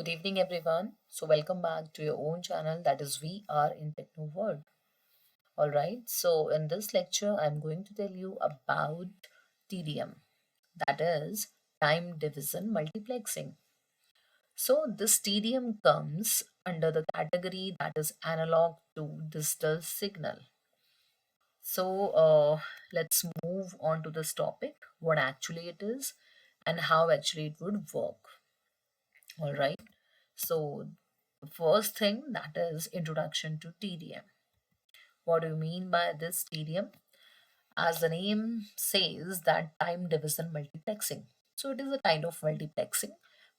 Good evening, everyone. So, welcome back to your own channel, that is We Are in Techno World. All right, so in this lecture, I'm going to tell you about TDM, that is time division multiplexing. So, this TDM comes under the category that is analog to digital signal. So, let's move on to this topic, what actually it is, and how actually it would work. All right. So, the first thing that is introduction to TDM. What do you mean by this TDM? As the name says, that time division multiplexing. So, it is a kind of multiplexing,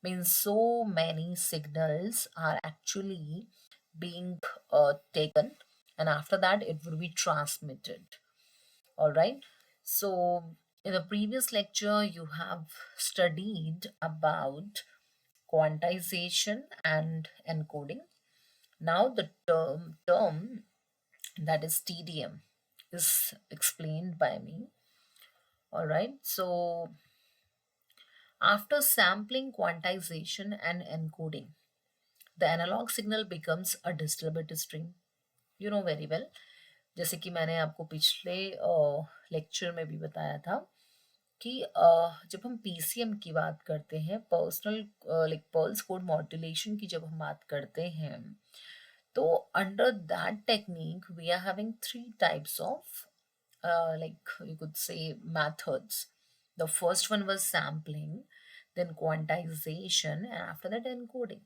means so many signals are actually being taken, and after that, it would be transmitted. All right. So, in the previous lecture, you have studied about quantization and encoding. Now the term that is TDM is explained by me. All right. So after sampling, quantization and encoding, the analog signal becomes a digital bit stream. You know very well. जैसे कि मैंने आपको पिछले lecture में भी बताया था कि जब हम पीसीएम की बात करते हैं, personal like pulse code modulation की जब हम बात करते हैं, तो under that technique we are having three types of like you could say methods. The first one was sampling, then quantization and after that encoding.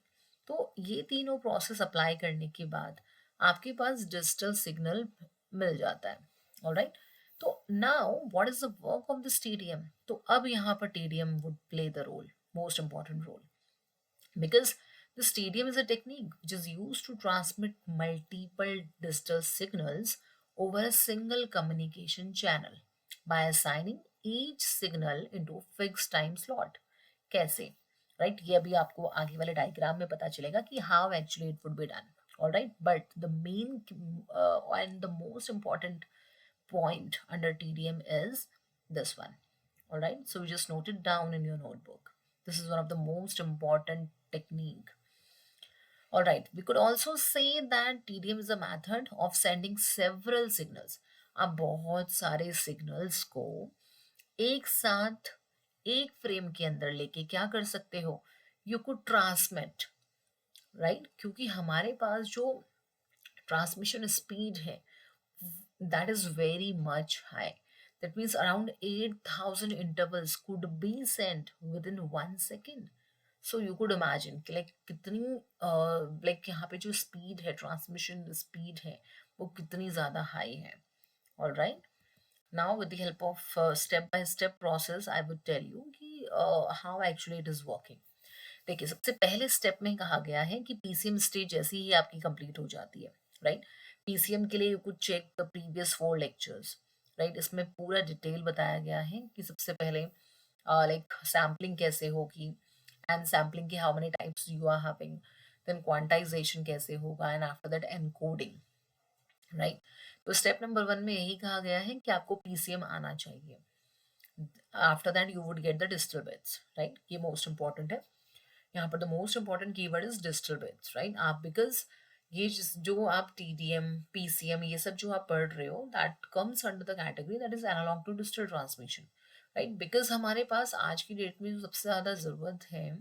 तो ये तीनों प्रोसेस अप्लाई करने के बाद आपके पास डिजिटल सिग्नल मिल जाता है. ऑलराइट. तो now what is the work of this TDM? तो अब यहाँ पर TDM would play the role, most important role, because the stadium is a technique which is used to transmit multiple digital signals over a single communication channel by assigning each signal into a fixed time slot. कैसे? Right, ये अभी आपको आगे वाले diagram में पता चलेगा कि how actually it would be done. All right, but the main and the most important point under TDM is this one. All right, so you just note it down in your notebook. This is one of the most important technique. All right, we could also say that TDM is a method of sending several signals. आप बहुत सारे signals को एक साथ एक frame के अंदर लेके क्या कर सकते हो? You could transmit, right? क्योंकि हमारे पास जो ट्रांसमिशन स्पीड है that is very much high. That means around 8,000 intervals could be sent within 1 second. So you could imagine कि like कितनी like यहाँ पे जो speed है, transmission speed है, वो कितनी ज़्यादा high है. All right. Now with the help of step by step process, I would tell you कि how actually it is working. देखिए, सबसे पहले स्टेप में कहा गया है कि पीसीएम स्टेज जैसी ही आपकी कंप्लीट हो जाती है, राइट. पीसीएम के लिए you could check the previous 4 lectures, right. इसमें पूरा डिटेल बताया गया है कि सबसे पहले लाइक सैम्पलिंग कैसे होगी, एंड सैम्पलिंग के how many types you are having, then quantization कैसे होगा, and after that encoding, right. तो स्टेप नंबर 1 में यही कहा गया है कि आपको पीसीएम आना चाहिए. After that you would get the digital bits, right. ये मोस्ट इंपॉर्टेंट है. यहाँ पर the most important keyword is digital bits, right. आप बिकॉज ये जो आप टीडीएम पीसीएम ये सब जो आप पढ़ रहे हो, that comes under the category that is analog to digital transmission, right. Because हमारे पास आज की डेट में जो सबसे ज़्यादा ज़रूरत है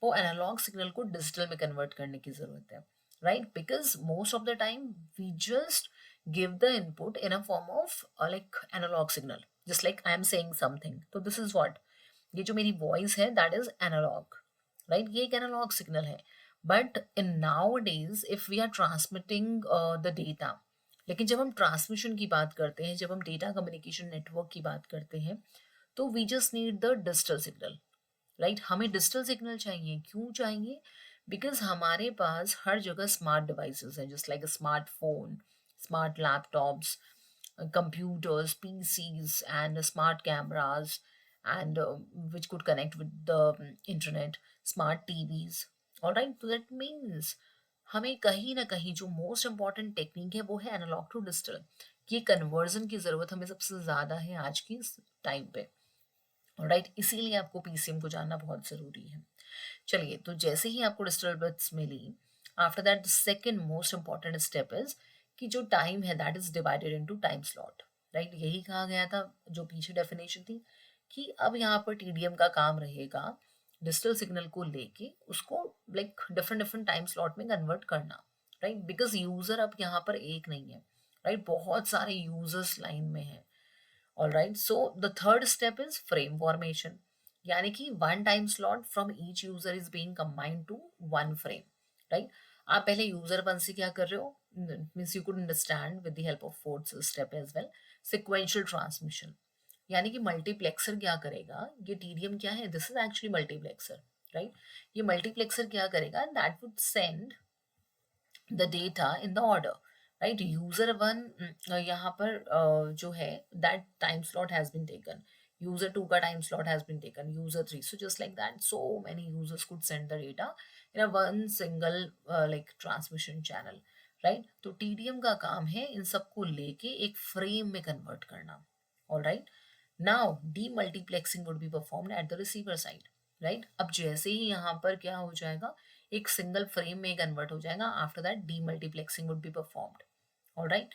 वो एनालॉग सिग्नल को डिजिटल में कन्वर्ट करने की ज़रूरत है, right. Because most of the time we just give the input in a form of like analog signal, just like I am saying something. तो दिस इज व्हाट, ये जो मेरी वॉइस है दैट इज एनालॉग, राइट. ये एक analog signal है. But in now days if we are transmitting the data, लेकिन जब हम ट्रांसमिशन की बात करते हैं, जब हम डेटा कम्युनिकेशन नेटवर्क की बात करते हैं, तो we just need the digital signal, right. हमें डिजिटल सिग्नल चाहिए. क्यों चाहिए? बिकॉज हमारे पास हर जगह स्मार्ट डिवाइसेस हैं, just like smartphone, smart laptops, computers, PCs, and smart cameras, and which could connect with the internet, smart TVs. All right, so that means हमें कहीं ना कहीं जो मोस्ट इम्पॉर्टेंट टेक्निक है वो है एनालॉग टू डिजिटल. ये कन्वर्जन की ज़रूरत हमें सबसे ज़्यादा है आज की टाइम पे. राइट, इसीलिए आपको पीसीएम को जानना बहुत ज़रूरी है. चलिए, तो जैसे ही आपको डिजिटल बिट्स मिली, after that the second most important step is कि जो टाइम है that is divided into time slot, right? यही कहा गया था जो पीछे डेफिनेशन थी कि अब यहाँ पर टीडीएम का काम रहेगा डिजिटल सिग्नल को लेके उसको like different different time slot में कन्वर्ट करना, राइट? बिकॉज यूजर अब यहाँ पर एक नहीं है, राइट? बहुत सारे यूजर्स लाइन में हैं। All right, so the third step is frame formation, यानी कि one time slot from each user is being combined to one frame, right? आप पहले user वन से क्या कर रहे हो, means you could understand with the help of fourth step as well, sequential transmission, यानी कि मल्टीप्लेक्सर क्या करेगा, ये टीडीएम क्या है, this is actually multiplexer, right? ये मल्टीप्लेक्सर क्या करेगा, that would send the data in the order, right? User one यहाँ पर जो है that time slot has been taken, user two का time slot has been taken, user three, so just like that so many users could send the data in a one single like transmission channel, right? तो TDM का काम है इन सबको लेके एक frame में convert करना, all right? Now demultiplexing would be performed at the receiver side, right? अब जैसे ही यहाँ पर क्या हो जाएगा, एक सिंगल फ्रेम में कन्वर्ट हो जाएगा, after that demultiplexing would be performed, alright?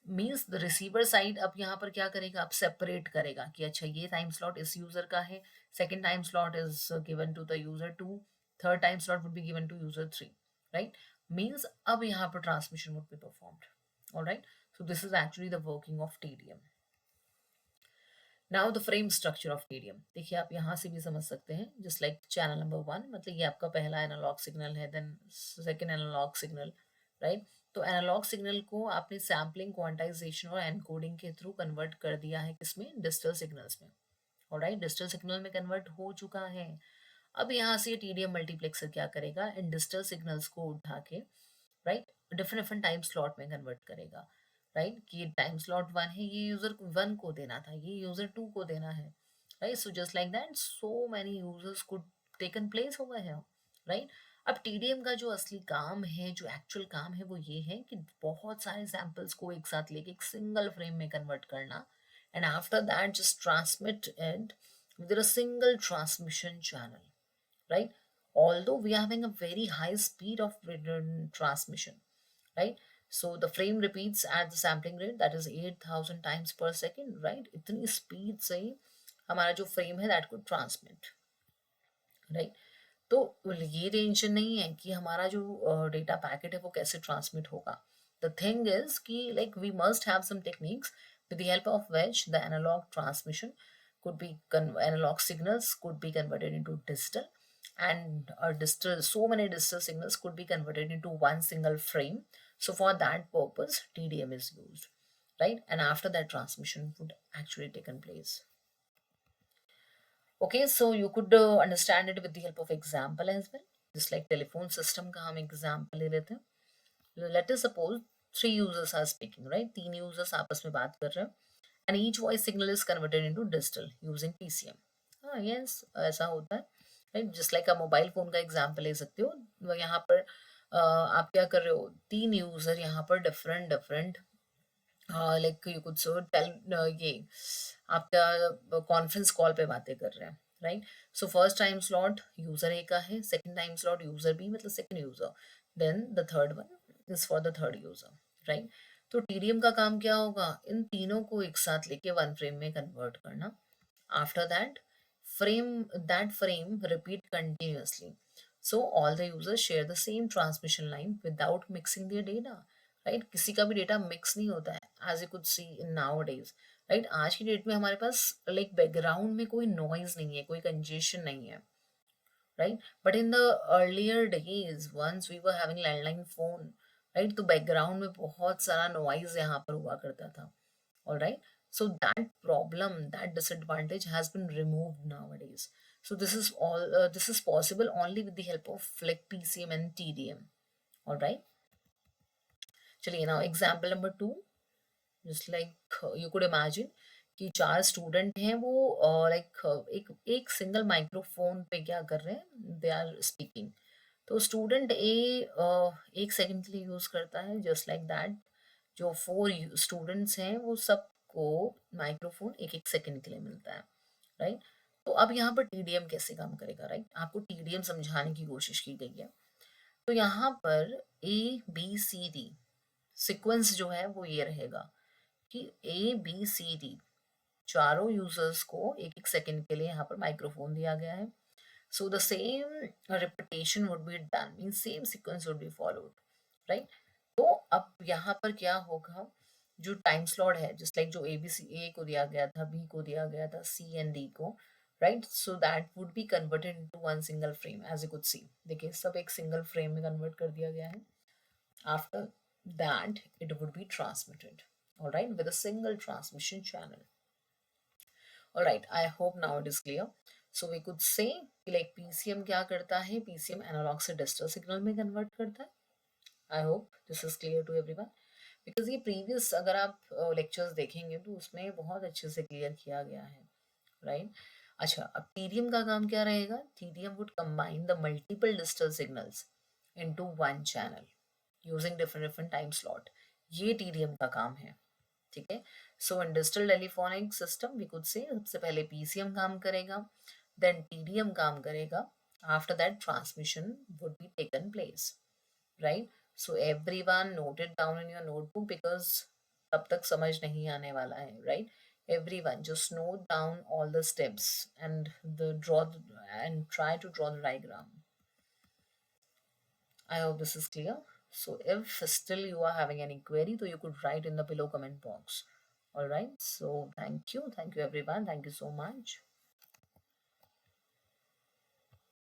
Means the receiver side अब यहाँ पर क्या करेगा, अब सेपरेट करेगा कि अच्छा ये टाइम स्लॉट इस यूजर का है, second time slot is given to the user two, third time slot would be given to user three, right? Means अब यहाँ पर transmission would be performed, alright? So this is actually the working of TDM. Now the frame structure of TDM, देखिए आप यहाँ से भी समझ सकते हैं, just like channel number one, मतलब ये आपका पहला एनालॉग सिग्नल है, then second analog signal, right? तो एनालॉग सिग्नल को आपने सैम्पलिंग, क्वांटाइजेशन और एनकोडिंग के थ्रू कन्वर्ट कर दिया है किसमें, डिजिटल सिग्नल्स में, ऑलराइट? डिजिटल सिग्नल में कन्वर्ट हो चुका है। अब यहाँ से टीडीएम मल्टीप्लेक्सर क्या करेगा, इन डिजिटल सिग्नल्स को उठा के, right, different different time slot में कन्वर्ट करेगा, राइट? कि टाइम स्लॉट वन है, ये यूजर वन को देना था, ये यूजर टू को देना है, right? So just like that so many users could taken place over here, right? अब टीडीएम का जो असली काम है, जो एक्चुअल काम है, वो ये है कि बहुत सारे सैंपल्स को एक साथ लेके एक सिंगल फ्रेम में कन्वर्ट करना, and after that just transmit it with a single transmission channel, right? Although we are having a very high speed of transmission, right? So the frame repeats at the sampling rate that is 8,000 times per second, right? इतनी speed से हमारा जो frame है that could transmit, right? तो ये tension नहीं है कि हमारा जो डेटा पैकेट है वो कैसे ट्रांसमिट होगा। द थिंग इज कि like we must have some techniques with the help of which the analog transmission could be analog signals could be converted into digital, and digital, so many digital signals could be converted into one single frame. So for that purpose TDM is used, right? And after that transmission would actually taken place. Okay, so you could understand it with the help of example as well, just like telephone system का हम example ले लेते हैं। Let us suppose three users are speaking, right? तीन users आपस में बात कर रहे हैं, and each voice signal is converted into digital using PCM. हाँ, yes, ऐसा होता है, right? Just like a mobile phone का example ले सकते हो, यहाँ पर आप क्या कर रहे हो, तीन user यहाँ पर different different like you could so tell, ये आपका कॉन्फ्रेंस कॉल पे बातें कर रहे हैं, right? So first time slot user A का है, second time slot user B मतलब second user, then the third one is for the third user, right? तो टीडीएम का काम क्या होगा, इन तीनों को एक साथ लेके वन फ्रेम में कन्वर्ट करना, after that frame repeat continuously, so all the users share the same transmission line without mixing their data, right? किसी का भी डेटा मिक्स नहीं होता है, as you could see in now days, right? आज की डेट में हमारे पास लाइक बैकग्राउंड में कोई नॉइज नहीं है, कोई कंजेशन नहीं है, right? But in the earlier days once we were having landline phone, right, तो बैकग्राउंड में बहुत सारा नॉइज यहाँ पर हुआ करता था, ऑलराइट? So that problem, that disadvantage has been removed nowadays. So this is possible only with the help of like PCM and TDM, all right? चलिए, now example number 2, just like you could imagine कि चार student हैं, वो like एक single microphone पे क्या कर रहे हैं, दे आर स्पीकिंग। तो स्टूडेंट ए एक सेकंड के लिए यूज करता है, जस्ट लाइक दैट जो फोर स्टूडेंट्स हैं वो सबको माइक्रोफोन एक एक सेकंड के लिए मिलता है, राइट? तो अब यहाँ पर टीडीएम कैसे काम करेगा, राइट? आपको टीडीएम समझाने की कोशिश की गई है। तो यहाँ पर A B C D sequence जो है वो ये रहेगा कि ए बी सी डी चारों यूजर्स को एक एक सेकंड के लिए यहाँ पर माइक्रोफोन दिया गया है। So the same repetition would be done, mean same sequence would be followed, right? तो अब यहाँ पर क्या होगा, जो टाइम स्लॉट है जस्ट लाइक जो ए बी सी, ए को दिया गया था, बी को दिया गया था, सी एंड डी को, right? So that would be converted into one single frame as you could see. देखिए सब एक सिंगल फ्रेम में कन्वर्ट कर दिया गया है। After that it would be transmitted, alright, with a single transmission channel. Alright, I hope now it is clear. So we could say कि like PCM क्या करता है, PCM एनालॉग से डिजिटल सिग्नल में कन्वर्ट करता है। I hope this is clear to everyone. Because ये previous अगर आप लेक्चर्स देखेंगे तो उसमें बहुत अच्छे से क्लियर किया गया है, राइट? अच्छा, अब टीडीएम का काम क्या रहेगा? TDM would combine the multiple digital signals into one channel using different different time slot. ये टीडीएम का काम है, ठीक है? So in digital telephonic system we could say सबसे पहले पीसीएम काम करेगा, देन टीडीएम काम करेगा, after that transmission would be taken place, right? So everyone note it down in your notebook because तब तक समझ नहीं आने वाला है, right? Everyone just note down all the steps and and try to draw the diagram. I hope this is clear. So if still you are having any query, so you could write in the below comment box. All right. So thank you everyone. Thank you so much.